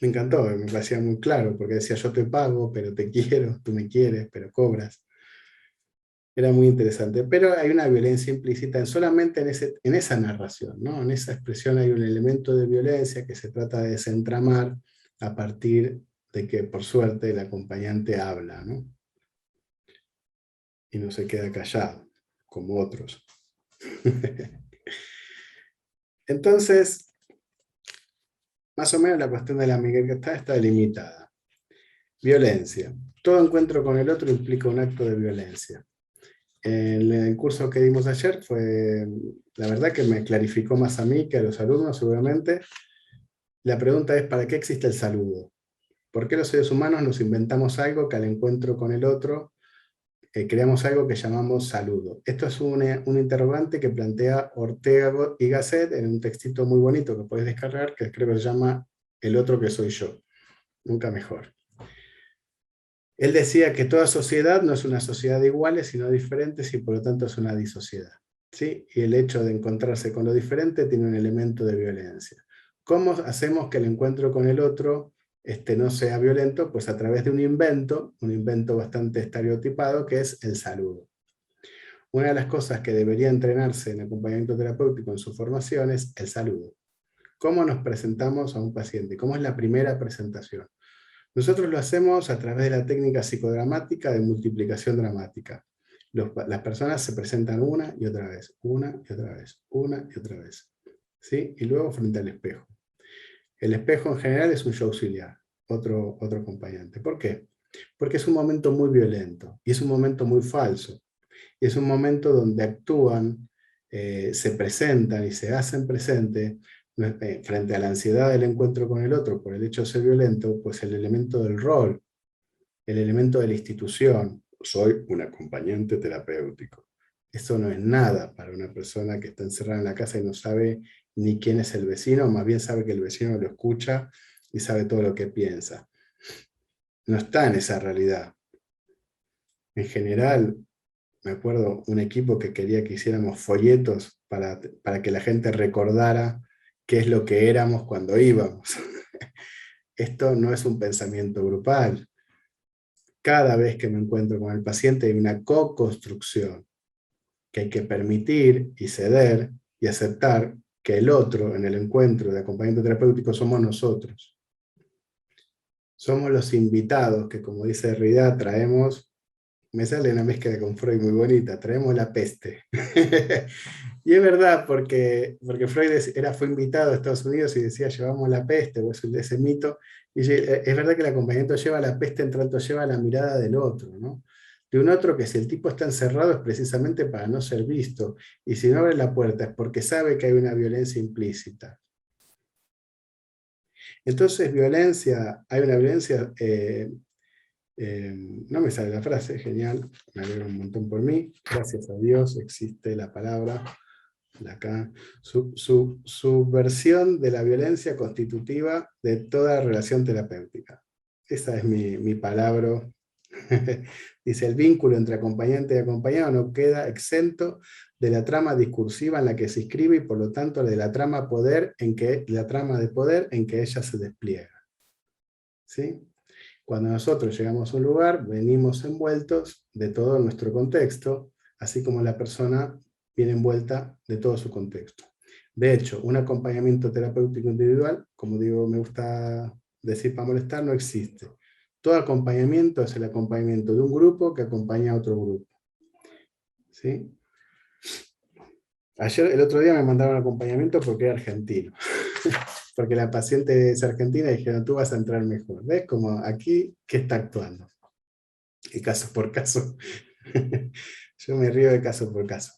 Me encantó, me parecía muy claro, porque decía, yo te pago, pero te quiero, tú me quieres, pero cobras. Era muy interesante, pero hay una violencia implícita solamente en esa narración, ¿no? En esa expresión hay un elemento de violencia que se trata de desentramar a partir de que, por suerte, el acompañante habla, ¿no? Y no se queda callado, como otros. Entonces, más o menos la cuestión de la amiguedad está delimitada. Violencia. Todo encuentro con el otro implica un acto de violencia. En el curso que dimos ayer fue, la verdad que me clarificó más a mí que a los alumnos seguramente. La pregunta es, ¿para qué existe el saludo? ¿Por qué los seres humanos nos inventamos algo que al encuentro con el otro creamos algo que llamamos saludo? Esto es un interrogante que plantea Ortega y Gasset en un textito muy bonito que podéis descargar, que creo que se llama El otro que soy yo. Nunca mejor. Él decía que toda sociedad no es una sociedad de iguales, sino diferentes, y por lo tanto es una disociedad, ¿sí? Y el hecho de encontrarse con lo diferente tiene un elemento de violencia. ¿Cómo hacemos que el encuentro con el otro no sea violento? Pues a través de un invento bastante estereotipado, que es el saludo. Una de las cosas que debería entrenarse en acompañamiento terapéutico en su formación es el saludo. ¿Cómo nos presentamos a un paciente? ¿Cómo es la primera presentación? Nosotros lo hacemos a través de la técnica psicodramática de multiplicación dramática. Las personas se presentan una y otra vez, una y otra vez, una y otra vez, ¿sí? Y luego frente al espejo. El espejo en general es un yo auxiliar, otro acompañante. ¿Por qué? Porque es un momento muy violento, y es un momento muy falso, y es un momento donde actúan, se presentan y se hacen presente frente a la ansiedad del encuentro con el otro por el hecho de ser violento, pues el elemento del rol, el elemento de la institución. Soy un acompañante terapéutico. Eso no es nada para una persona que está encerrada en la casa y no sabe ni quién es el vecino, más bien sabe que el vecino lo escucha y sabe todo lo que piensa. No está en esa realidad. En general, me acuerdo un equipo que quería que hiciéramos folletos para que la gente recordara qué es lo que éramos cuando íbamos. Esto no es un pensamiento grupal. Cada vez que me encuentro con el paciente hay una co-construcción que hay que permitir y ceder y aceptar que el otro en el encuentro de acompañamiento terapéutico somos nosotros. Somos los invitados que, como dice Derrida, traemos, me sale una mezcla con Freud muy bonita, traemos la peste. Y es verdad, porque Freud fue invitado a Estados Unidos y decía, llevamos la peste, o ese mito, y es verdad que el acompañamiento lleva la peste en tanto lleva la mirada del otro, ¿no? De un otro que si el tipo está encerrado es precisamente para no ser visto, y si no abre la puerta es porque sabe que hay una violencia implícita. Entonces hay una violencia, no me sale la frase, genial, me alegro un montón por mí, gracias a Dios existe la palabra, acá, su versión de la violencia constitutiva de toda relación terapéutica. Esa es mi palabra. Dice, el vínculo entre acompañante y acompañado no queda exento de la trama discursiva en la que se inscribe y por lo tanto de la trama de poder en que ella se despliega. ¿Sí? Cuando nosotros llegamos a un lugar, venimos envueltos de todo nuestro contexto, así como la persona viene envuelta de todo su contexto. De hecho, un acompañamiento terapéutico individual, como digo, me gusta decir para molestar, no existe. Todo acompañamiento es el acompañamiento de un grupo que acompaña a otro grupo. ¿Sí? El otro día me mandaron acompañamiento porque era argentino. Porque la paciente es argentina y dijeron, tú vas a entrar mejor. ¿Ves? Como aquí, ¿qué está actuando? Y caso por caso. Yo me río de caso por caso.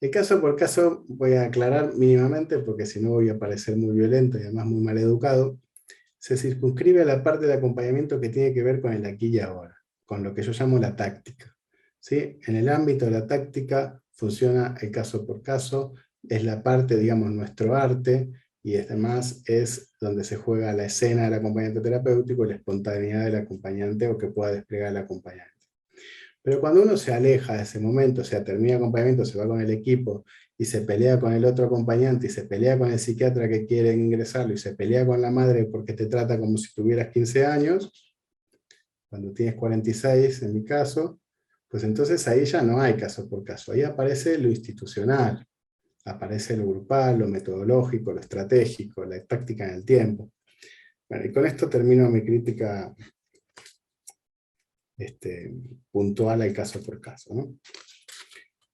El caso por caso voy a aclarar mínimamente, porque si no voy a parecer muy violento y además muy mal educado. Se circunscribe a la parte de acompañamiento que tiene que ver con el aquí y ahora, con lo que yo llamo la táctica. ¿Sí? En el ámbito de la táctica funciona el caso por caso, es la parte, digamos, nuestro arte, y además es donde se juega la escena del acompañante terapéutico y la espontaneidad del acompañante o que pueda desplegar el acompañante. Pero cuando uno se aleja de ese momento, o sea, termina el acompañamiento, se va con el equipo y se pelea con el otro acompañante y se pelea con el psiquiatra que quiere ingresarlo y se pelea con la madre porque te trata como si tuvieras 15 años, cuando tienes 46 en mi caso, pues entonces ahí ya no hay caso por caso, ahí aparece lo institucional, aparece lo grupal, lo metodológico, lo estratégico, la táctica en el tiempo. Bueno, y con esto termino mi crítica puntual al caso por caso, ¿no?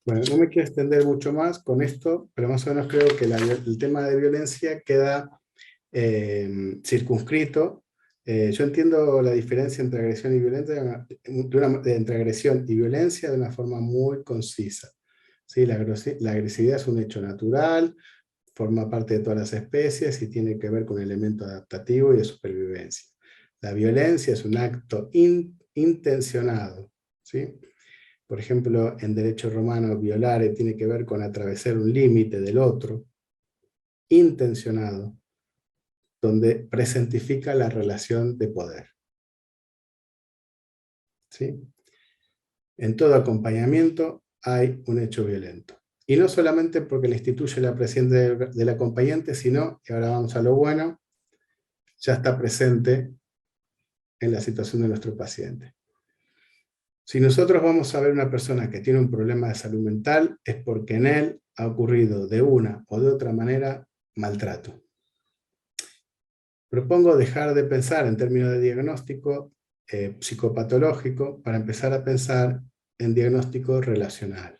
Bueno, no me quiero extender mucho más con esto, pero más o menos creo que el tema de violencia queda circunscrito. Yo entiendo la diferencia entre agresión y violencia, entre agresión y violencia de una forma muy concisa. ¿Sí? La agresividad es un hecho natural, forma parte de todas las especies y tiene que ver con un elemento adaptativo y de supervivencia. La violencia es un acto intencionado, ¿sí? Por ejemplo, en derecho romano, violare tiene que ver con atravesar un límite del otro, intencionado, donde presentifica la relación de poder. ¿Sí? En todo acompañamiento hay un hecho violento. Y no solamente porque le instituye la presencia del acompañante, sino, y ahora vamos a lo bueno, ya está presente en la situación de nuestro paciente. Si nosotros vamos a ver una persona que tiene un problema de salud mental, es porque en él ha ocurrido de una o de otra manera maltrato. Propongo dejar de pensar en términos de diagnóstico psicopatológico para empezar a pensar en diagnóstico relacional.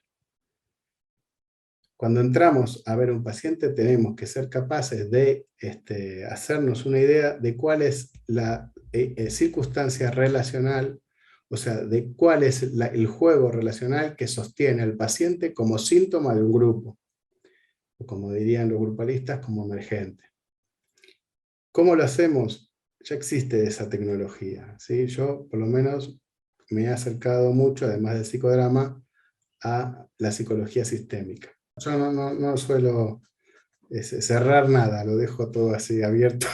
Cuando entramos a ver un paciente tenemos que ser capaces de hacernos una idea de cuál es la circunstancia relacional, o sea, de cuál es el juego relacional que sostiene al paciente como síntoma de un grupo, o como dirían los grupalistas, como emergente. ¿Cómo lo hacemos? Ya existe esa tecnología, ¿sí? Yo, por lo menos, me he acercado mucho, además del psicodrama, a la psicología sistémica. Yo no suelo cerrar nada, lo dejo todo así abierto,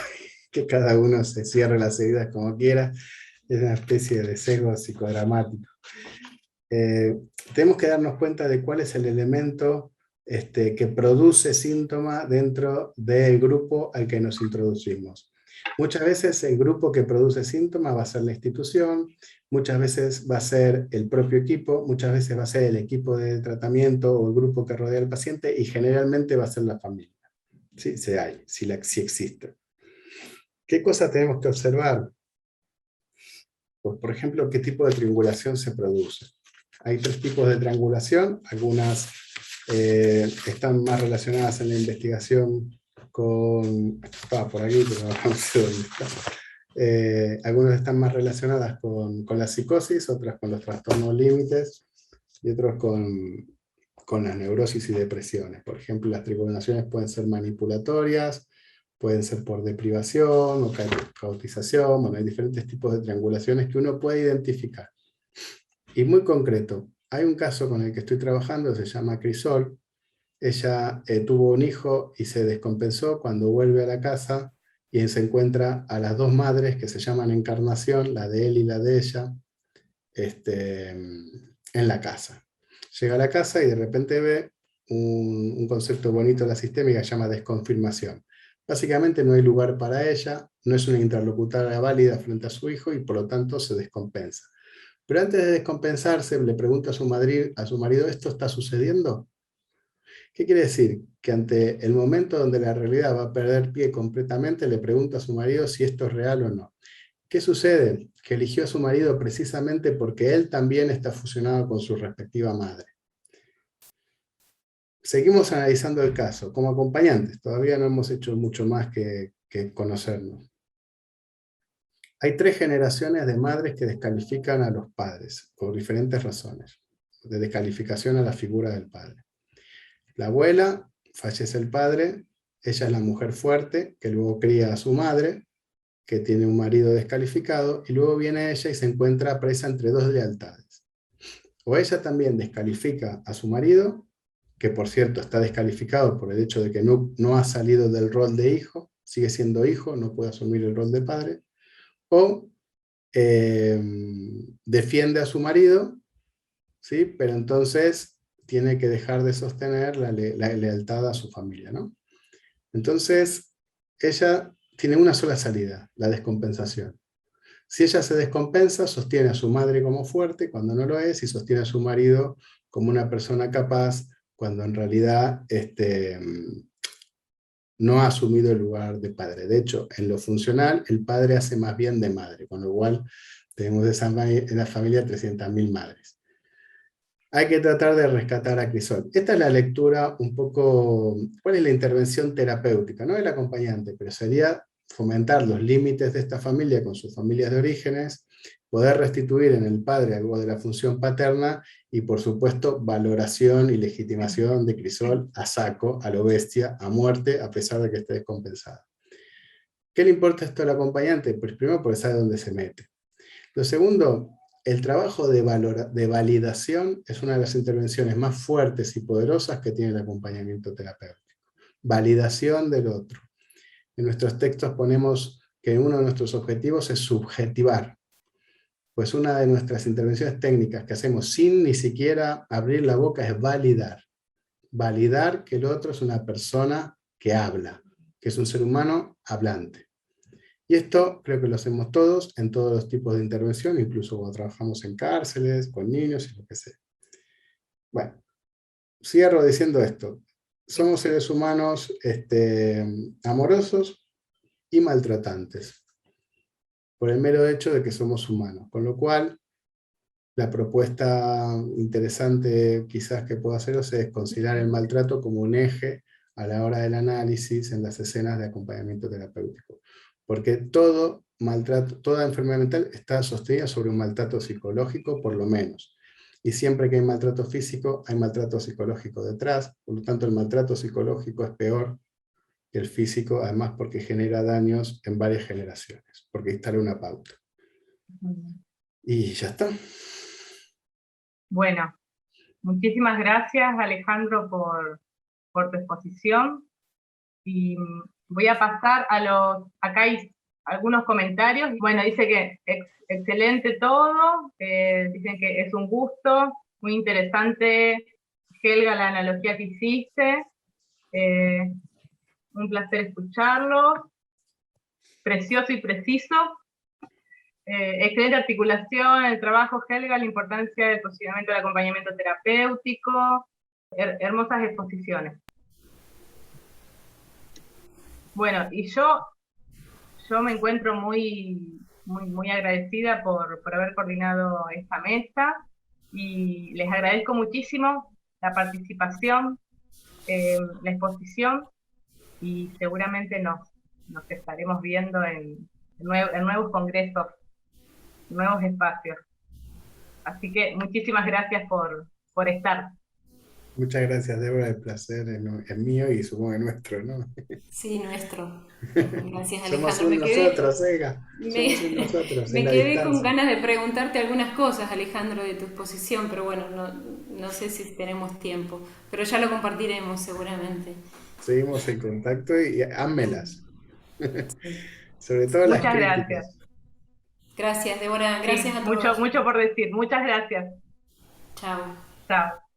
que cada uno se cierre las heridas como quiera. Es una especie de sesgo psicodramático. Tenemos que darnos cuenta de cuál es el elemento que produce síntoma dentro del grupo al que nos introducimos. Muchas veces el grupo que produce síntomas va a ser la institución, muchas veces va a ser el propio equipo, muchas veces va a ser el equipo de tratamiento o el grupo que rodea al paciente y generalmente va a ser la familia. Sí, sí existe. ¿Qué cosa tenemos que observar? Pues, por ejemplo, ¿qué tipo de triangulación se produce? Hay 3 tipos de triangulación, algunas están más relacionadas en la investigación con... Estaba por aquí, pero no sé dónde está. Algunas están más relacionadas con la psicosis, otras con los trastornos límites y otros con las neurosis y depresiones. Por ejemplo, las triangulaciones pueden ser manipulatorias, pueden ser por deprivación o cautización. Bueno, hay diferentes tipos de triangulaciones que uno puede identificar. Y muy concreto, hay un caso con el que estoy trabajando, se llama Crisol. Ella tuvo un hijo y se descompensó cuando vuelve a la casa y se encuentra a las 2 madres que se llaman Encarnación, la de él y la de ella, en la casa. Llega a la casa y de repente ve un concepto bonito de la sistémica que se llama desconfirmación. Básicamente no hay lugar para ella, no es una interlocutora válida frente a su hijo y por lo tanto se descompensa. Pero antes de descompensarse le pregunta a su marido, ¿esto está sucediendo? ¿Qué quiere decir? Que ante el momento donde la realidad va a perder pie completamente, le pregunta a su marido si esto es real o no. ¿Qué sucede? Que eligió a su marido precisamente porque él también está fusionado con su respectiva madre. Seguimos analizando el caso como acompañantes, todavía no hemos hecho mucho más que conocernos. Hay 3 generaciones de madres que descalifican a los padres, por diferentes razones, de descalificación a la figura del padre. La abuela, fallece el padre, ella es la mujer fuerte, que luego cría a su madre, que tiene un marido descalificado, y luego viene ella y se encuentra presa entre dos lealtades. O ella también descalifica a su marido, que por cierto está descalificado por el hecho de que no ha salido del rol de hijo, sigue siendo hijo, no puede asumir el rol de padre, o defiende a su marido, ¿sí? Pero entonces tiene que dejar de sostener la lealtad a su familia, ¿no? Entonces, ella tiene una sola salida, la descompensación. Si ella se descompensa, sostiene a su madre como fuerte cuando no lo es, y sostiene a su marido como una persona capaz cuando en realidad no ha asumido el lugar de padre. De hecho, en lo funcional, el padre hace más bien de madre, con lo cual tenemos en la familia 300.000 madres. Hay que tratar de rescatar a Crisol. Esta es la lectura un poco, ¿cuál es la intervención terapéutica? No del acompañante, pero sería fomentar los límites de esta familia con sus familias de orígenes, poder restituir en el padre algo de la función paterna y, por supuesto, valoración y legitimación de Crisol a saco, a lo bestia, a muerte, a pesar de que esté descompensada. ¿Qué le importa esto al acompañante? Pues primero porque sabe dónde se mete. Lo segundo, el trabajo de validación es una de las intervenciones más fuertes y poderosas que tiene el acompañamiento terapéutico. Validación del otro. En nuestros textos ponemos que uno de nuestros objetivos es subjetivar. Pues una de nuestras intervenciones técnicas que hacemos sin ni siquiera abrir la boca es validar. Validar que el otro es una persona que habla, que es un ser humano hablante. Y esto creo que lo hacemos todos en todos los tipos de intervención, incluso cuando trabajamos en cárceles, con niños y lo que sea. Bueno, cierro diciendo esto. Somos seres humanos amorosos y maltratantes, por el mero hecho de que somos humanos. Con lo cual, la propuesta interesante quizás que puedo haceros es considerar el maltrato como un eje a la hora del análisis en las escenas de acompañamiento terapéutico. Porque todo maltrato, toda enfermedad mental está sostenida sobre un maltrato psicológico, por lo menos. Y siempre que hay maltrato físico, hay maltrato psicológico detrás. Por lo tanto, el maltrato psicológico es peor que el físico, además porque genera daños en varias generaciones, porque instala una pauta. Y ya está. Bueno, muchísimas gracias, Alejandro, por tu exposición. Y voy a pasar acá hay algunos comentarios. Bueno, dice que excelente todo, dicen que es un gusto, muy interesante, Helga, la analogía que hiciste, un placer escucharlo, precioso y preciso, excelente articulación en el trabajo, Helga, la importancia del posicionamiento del acompañamiento terapéutico, hermosas exposiciones. Bueno, y yo me encuentro muy agradecida por haber coordinado esta mesa, y les agradezco muchísimo la participación, la exposición, y seguramente nos estaremos viendo en nuevos congresos, nuevos espacios. Así que muchísimas gracias por estar. Muchas gracias, Débora, el placer es mío y supongo que nuestro, ¿no? Sí, nuestro. Gracias, Somos Alejandro. un nosotros, Ega. Somos un nosotros en Me la quedé con distancia. ganas de preguntarte algunas cosas, Alejandro, de tu exposición, pero bueno, no sé si tenemos tiempo, pero ya lo compartiremos seguramente. Seguimos en contacto y ámelas. Sí. Sobre todo las Muchas gracias. críticas. Gracias, Débora. Sí, Gracias a todos. mucho por decir. Muchas gracias. Chao. Chao.